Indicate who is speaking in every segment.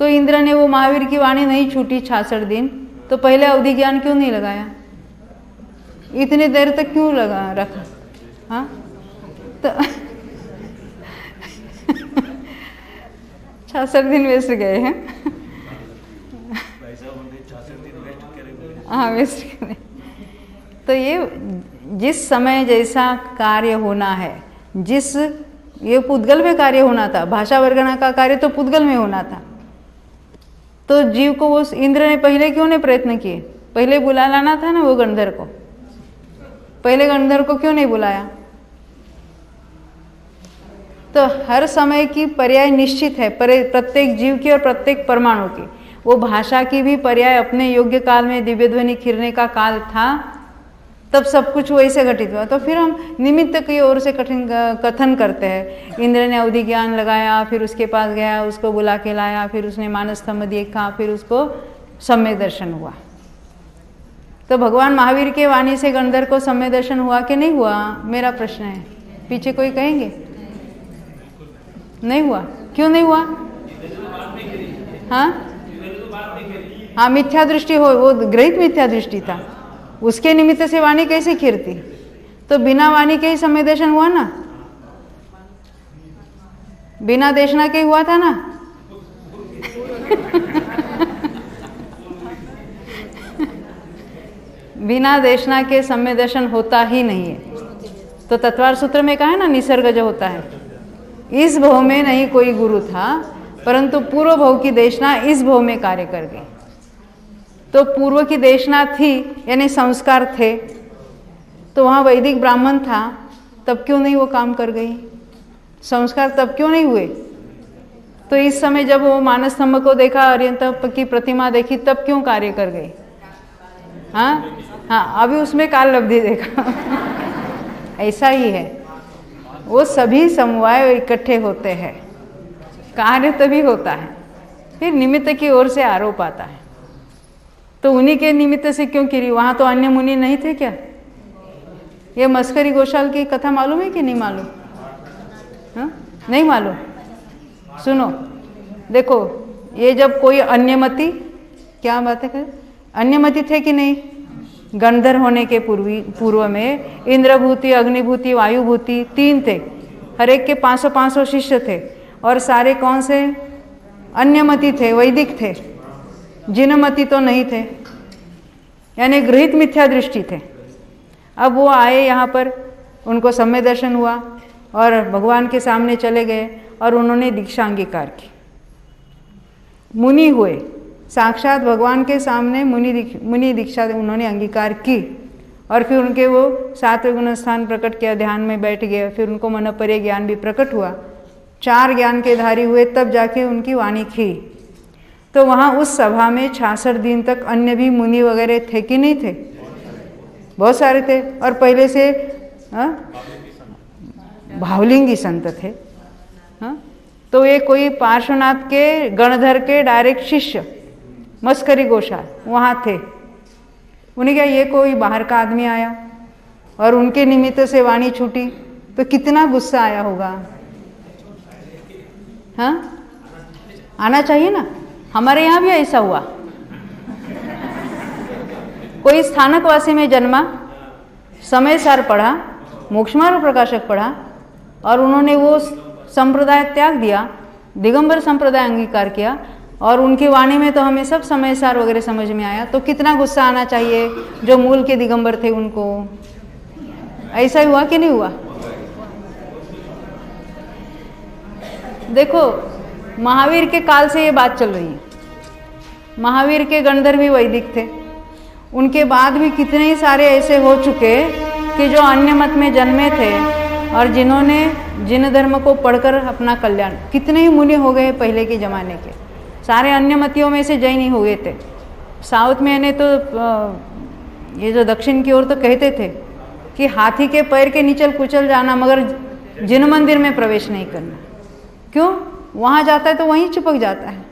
Speaker 1: तो इंद्र ने वो महावीर की वाणी नहीं छूटी 66 दिन, तो पहले अवधि ज्ञान क्यों नहीं लगाया? इतनी देर तक क्यों लगा रखा? हाँ तो 66 दिन वेस्ट गए हैं। हाँ वेस्ट करें। तो ये जिस समय जैसा कार्य होना है, जिस ये पुद्गल में कार्य होना था, भाषा वर्गणा का कार्य तो पुद्गल में होना था, तो जीव को उस इंद्र ने पहले क्यों नहीं प्रयत्न किए? पहले बुला लाना था ना वो गंधर को, पहले गंधर को क्यों नहीं बुलाया? तो हर समय की पर्याय निश्चित है, प्रत्येक जीव की और प्रत्येक परमाणु की। वो भाषा की भी पर्याय अपने योग्य काल में दिव्य ध्वनि खिरने का काल था, तब सब कुछ वैसे घटित हुआ। तो फिर हम निमित्त की ओर से कथन करते हैं। इंद्र ने अवधि ज्ञान लगाया, फिर उसके पास गया, उसको बुला के लाया, फिर उसने मानस स्तंभ देखा, फिर उसको सम्यक दर्शन हुआ। तो भगवान महावीर के वाणी से गंधर को सम्यक दर्शन हुआ कि नहीं हुआ? मेरा प्रश्न है। पीछे कोई कहेंगे? नहीं हुआ। क्यों नहीं हुआ? हाँ हाँ, मिथ्या दृष्टि हो, वो ग्रहित मिथ्या दृष्टि था, उसके निमित्त से वाणी कैसे खिरती? तो बिना वाणी के ही सम्यक दर्शन हुआ ना, बिना देशना के हुआ था ना। बिना देशना के सम्यक दर्शन होता ही नहीं है। तो तत्वार सूत्र में कहा है ना, निसर्ग जो होता है, इस भव में नहीं कोई गुरु था, परंतु पूर्व भव की देशना इस भव में कार्य कर गई। तो पूर्व की देशना थी, यानी संस्कार थे, तो वहाँ वैदिक ब्राह्मण था, तब क्यों नहीं वो काम कर गई? संस्कार तब क्यों नहीं हुए? तो इस समय जब वो मानस स्तंभ को देखा, अर्यंत की प्रतिमा देखी, तब क्यों कार्य कर गई? हाँ हाँ, अभी उसमें काल लब्धि देखा। ऐसा ही है, वो सभी समवाय इकट्ठे होते हैं, कार्य तभी होता है, फिर निमित्त की ओर से आरोप आता है। तो उन्हीं के निमित्त से क्यों गिरी? वहाँ तो अन्य मुनि नहीं थे क्या? ये मस्करी घोषाल की कथा मालूम है कि नहीं मालूम? हाँ नहीं मालूम? सुनो, देखो, ये जब कोई अन्यमति, क्या बात है, अन्यमति थे कि नहीं? गंधर होने के पूर्व में इंद्रभूति, अग्निभूति, वायुभूति 3 थे, हर एक के 500-500 शिष्य थे, और सारे कौन से? अन्यमति थे, वैदिक थे, जिनमति तो नहीं थे, यानी गृहित मिथ्या दृष्टि थे। अब वो आए यहाँ पर, उनको सम्यक दर्शन हुआ और भगवान के सामने चले गए और उन्होंने दीक्षा अंगीकार की, मुनि हुए, साक्षात भगवान के सामने मुनि दीक्षा उन्होंने अंगीकार की, और फिर उनके वो 7वें गुण स्थान प्रकट किया, ध्यान में बैठ गए, फिर उनको मनोपर्य ज्ञान भी प्रकट हुआ, 4 ज्ञान के धारी हुए, तब जाके उनकी वाणी थी। तो वहाँ उस सभा में 66 दिन तक अन्य भी मुनि वगैरह थे कि नहीं थे? बहुत सारे थे, और पहले से भावलिंगी संत थे। हाँ, तो ये कोई पार्श्वनाथ के गणधर के डायरेक्ट शिष्य मस्करी घोषाल वहाँ थे। उन्हें क्या, ये कोई बाहर का आदमी आया और उनके निमित्त से वाणी छूटी, तो कितना गुस्सा आया होगा? हाँ, आना चाहिए ना। हमारे यहाँ भी ऐसा हुआ, कोई स्थानकवासी में जन्मा, समय सार पढ़ा, मोक्षमार्ग प्रकाशक पढ़ा, और उन्होंने वो संप्रदाय त्याग दिया, दिगंबर संप्रदाय अंगीकार किया, और उनकी वाणी में तो हमें सब समय सार वगैरह समझ में आया। तो कितना गुस्सा आना चाहिए जो मूल के दिगंबर थे उनको? ऐसा ही हुआ कि नहीं हुआ? देखो, महावीर के काल से ये बात चल रही है। महावीर के गणधर भी वैदिक थे, उनके बाद भी कितने ही सारे ऐसे हो चुके कि जो अन्य मत में जन्मे थे और जिन्होंने जिन धर्म को पढ़कर अपना कल्याण, कितने ही मुनि हो गए पहले के ज़माने के, सारे अन्य मतियों में से जैन ही हो गए थे। साउथ में ने तो ये जो दक्षिण की ओर तो कहते थे कि हाथी के पैर के नीचे कुचल जाना, मगर जिन मंदिर में प्रवेश नहीं करना। क्यों? वहाँ जाता है तो वहीं चिपक जाता है।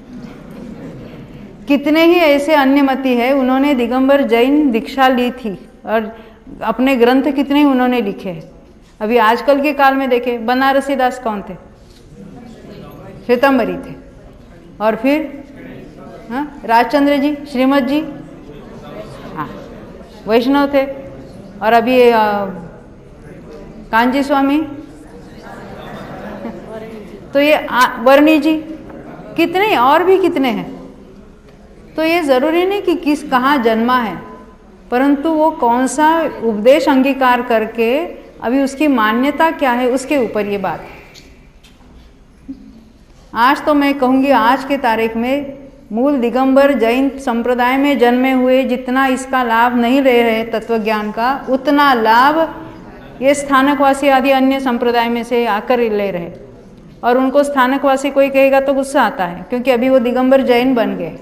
Speaker 1: कितने ही ऐसे अन्यमति है, उन्होंने दिगंबर जैन दीक्षा ली थी और अपने ग्रंथ कितने ही उन्होंने लिखे हैं। अभी आजकल के काल में देखे, बनारसी दास कौन थे? श्वेतांबरी थे, और फिर हाँ, राजचंद्र जी, श्रीमद जी, हाँ वैष्णव थे। और अभी कांजी स्वामी, तो ये वर्णी जी, कितने और भी कितने हैं। तो ये ज़रूरी नहीं कि किस कहाँ जन्मा है, परंतु वो कौन सा उपदेश अंगीकार करके अभी उसकी मान्यता क्या है उसके ऊपर ये बात है। आज तो मैं कहूँगी आज के तारीख में मूल दिगंबर जैन संप्रदाय में जन्मे हुए जितना इसका लाभ नहीं ले रहे तत्व ज्ञान का, उतना लाभ ये स्थानकवासी आदि अन्य संप्रदाय में से आकर ले रहे। और उनको स्थानकवासी कोई कहेगा तो गुस्सा आता है, क्योंकि अभी वो दिगंबर जैन बन गए।